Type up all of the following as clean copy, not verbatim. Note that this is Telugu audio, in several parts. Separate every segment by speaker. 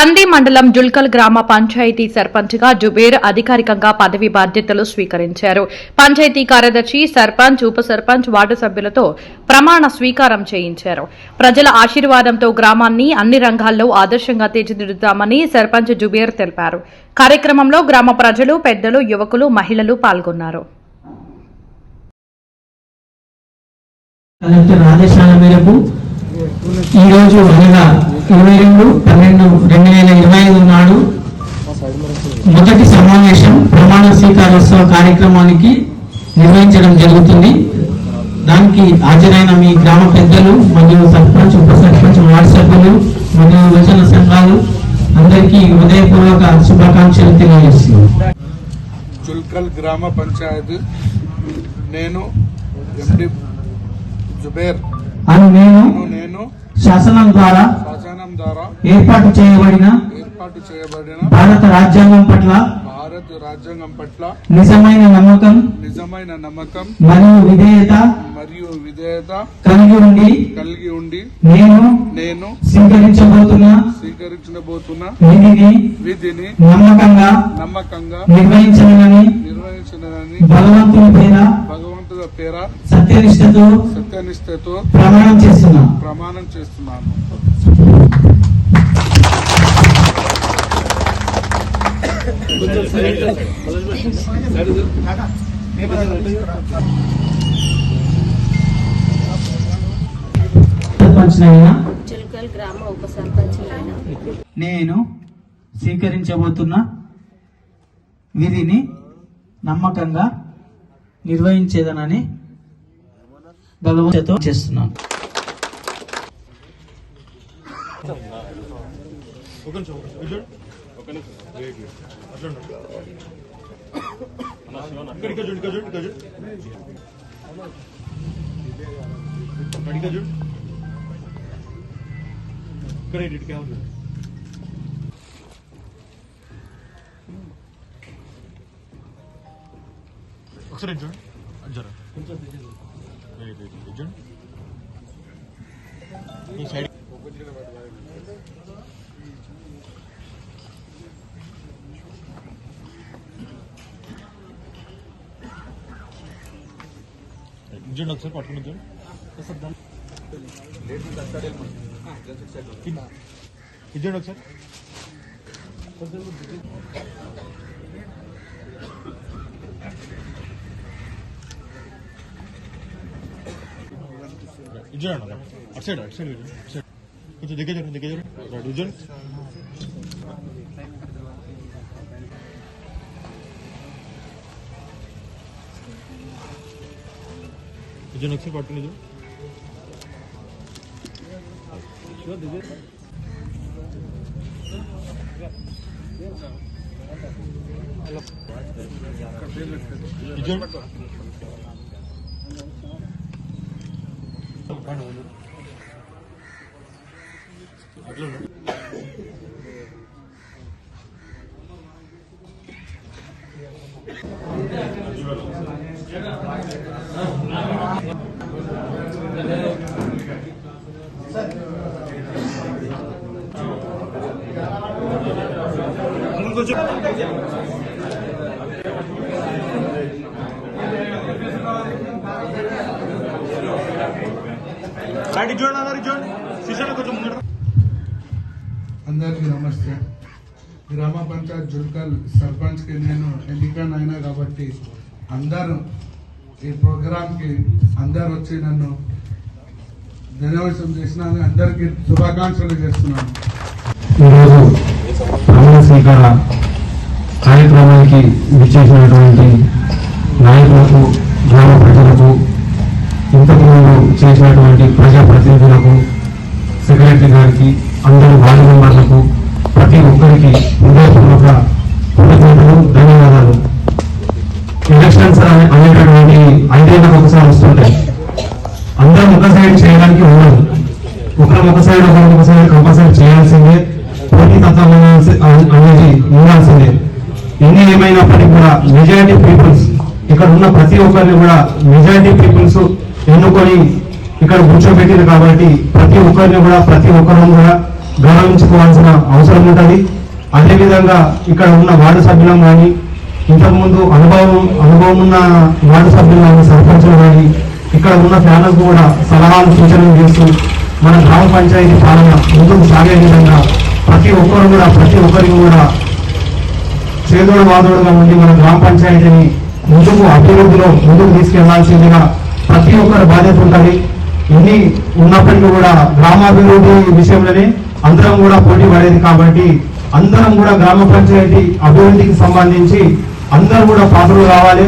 Speaker 1: కంది మండలం జుల్కల్ గ్రామ పంచాయతీ సర్పంచ్గా జుబేర్ అధికారికంగా పదవి బాధ్యతలు స్వీకరించారు. పంచాయతీ కార్యదర్శి, సర్పంచ్, ఉప సర్పంచ్, వార్డు సభ్యులతో ప్రమాణ స్వీకారం చేయించారు. ప్రజల ఆశీర్వాదంతో గ్రామాన్ని అన్ని రంగాల్లో ఆదర్శంగా తీర్చిదిద్దుతామని సర్పంచ్ జుబేర్ తెలిపారు. కార్యక్రమంలో గ్రామ ప్రజలు, పెద్దలు, యువకులు, మహిళలు పాల్గొన్నారు.
Speaker 2: కలెక్టర్ ఆదేశాల మేరకు ఈ రోజు అనగా 22/12/2025 నాడు మొదటి సమావేశం ప్రమాణ స్వీకారోత్సవ కార్యక్రమానికి నిర్వహించడం జరుగుతుంది. దానికి హాజరైన మీ గ్రామ పెద్దలు మరియు సర్పంచ్, ఉప సర్పంచ్, వార్డు సభ్యులు మరియు యువజన సంఘాలు అందరికీ హృదయపూర్వక శుభాకాంక్షలు తెలియజేస్తున్నాను.
Speaker 3: జుల్కల్ గ్రామ పంచాయతీ నేను ఎండి జుబేర్ నేను
Speaker 2: శాసనం ద్వారా ఏర్పాటు చేయబడిన భారత రాజ్యాంగం పట్ల నిజమైన నమ్మకం మరియు విధేయత కలిగి ఉండి నేను స్వీకరించబోతున్న విధిని నమ్మకంగా నిర్వహించనని భగవంతుని పేర సత్యనిష్టతో ప్రమాణం చేస్తున్నాను. నేను స్వీకరించబోతున్న విధిని నమ్మకంగా నిర్వహించేదనని భగవంతునితో చేస్తున్నాను.
Speaker 4: ఒకసారి పట్టుకుని ఇచ్చాడు ఒకసారి ఇచ్చాడు అటు సైడ్ కొంచెం దగ్గర ఇచ్చాడు ఇచ్చాడు ఒకసారి పట్టుకుని అట్లా
Speaker 3: అందరికీ నమస్తే. గ్రామ పంచాయత్ జుల్కల్ సర్పంచ్ కి నేను ఎన్నికైనా కాబట్టి అందరూ ఈ ప్రోగ్రాంకి అందరు వచ్చి నన్ను ధన్యవాదం చేసినాను. అందరికీ శుభాకాంక్షలు చేస్తున్నాను.
Speaker 2: ఈరోజు ప్రమాణ స్వీకార కార్యక్రమానికి విచ్చేసినటువంటి నాయకులకు, గ్రామ ప్రజలకు, ఇంతకుముందు చేసినటువంటి ప్రజాప్రతినిధులకు, సెక్రటరీ గారికి, అందరి వార్డు మెంబర్లకు, ప్రతి ఒక్కరికి హృదయపూర్వక కృతజ్ఞతలు, ధన్యవాదాలు. ఎలక్షన్స్ అనేటటువంటి 5 ఏళ్ళకు ఒకసారి వస్తుంటాయి. అందరం ఒక సైడ్ చేయడానికి ఉండదు. ఒకరు ఒక సైడ్ కంపల్సరీ చేయాల్సిందే. పోటీ తత్వం అనేది ఉండాల్సిందే. ఎన్ని ఏమైనప్పటికీ కూడా మెజారిటీ పీపుల్స్, ఇక్కడ ఉన్న ప్రతి ఒక్కరిని కూడా మెజారిటీ పీపుల్స్ ఎన్నుకొని ఇక్కడ కూర్చోబెట్టింది కాబట్టి ప్రతి ఒక్కరిని కూడా, ప్రతి ఒక్కరు కూడా గౌరవించుకోవాల్సిన అవసరం ఉంటుంది. అదేవిధంగా ఇక్కడ ఉన్న వార్డు సభ్యులం కానీ, ఇంతకుముందు అనుభవం ఉన్న వార్డు సభ్యులు కానీ, సర్పంచులు కానీ, ఇక్కడ ఉన్న ఫ్యాన్లకు కూడా సలహాలు సూచనలు చేస్తూ మన గ్రామ పంచాయతీ పాలన ముందుకు సాగే విధంగా ప్రతి ఒక్కరికి కూడా చేదోడు వాదోడుగా ఉండి మన గ్రామ పంచాయతీని అభివృద్ధిలో ముందుకు తీసుకెళ్లాల్సిందిగా ప్రతి ఒక్కరి బాధ్యత ఉంటుంది. ఇన్ని ఉన్నప్పటికీ కూడా గ్రామాభివృద్ధి విషయంలోనే అందరం కూడా పోటీ పడేది కాబట్టి అందరం కూడా గ్రామ పంచాయతీ అభివృద్ధికి సంబంధించి అందరూ కూడా పాత్రలు కావాలి.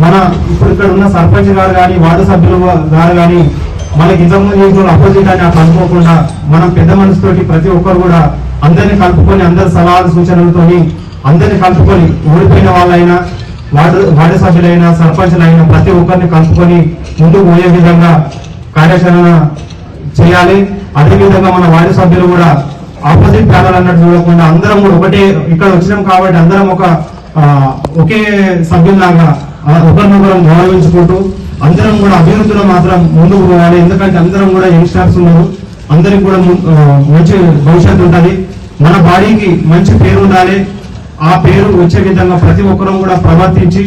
Speaker 2: మన ఇప్పుడు ఇక్కడ ఉన్న సర్పంచ్ గారు కానీ, వార్డు సభ్యులు గారు కానీ మనకి ఇంతకుముందు అపోజిట్ అని అట్లా అనుకోకుండా మనం పెద్ద మనసుతోటి ప్రతి ఒక్కరు కూడా అందరినీ కలుపుకొని, అందరి సలహాలు సూచనలతోని అందరినీ కలుపుకొని, ఓడిపోయిన వాళ్ళైనా వార్డు సభ్యులైనా సర్పంచులైనా ప్రతి ఒక్కరిని కలుపుకొని ముందుకు పోయే విధంగా కార్యాచరణ చేయాలి. అదేవిధంగా మన వార్డు సభ్యులు కూడా ఆపోజిట్ ప్యానల్ అన్నట్టు చూడకుండా అందరం కూడా ఒకటే, ఇక్కడ వచ్చినాం కాబట్టి అందరం ఒకే సభ్యుల్లాగా ఒకరినొకరం గౌరవించుకుంటూ అందరం కూడా అభివృద్ధిలో మాత్రం ముందుకు పోవాలి. ఎందుకంటే అందరం కూడా యంగ్స్టర్స్ ఉన్నారు, అందరికి కూడా మంచి భవిష్యత్తు ఉంటుంది. మన బాడీకి మంచి పేరు ఉండాలి. ఆ పేరు వచ్చే విధంగా ప్రతి ఒక్కరం కూడా ప్రవర్తించి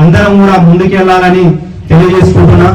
Speaker 2: అందరం కూడా ముందుకెళ్లాలని తెలియజేసుకుంటున్నా.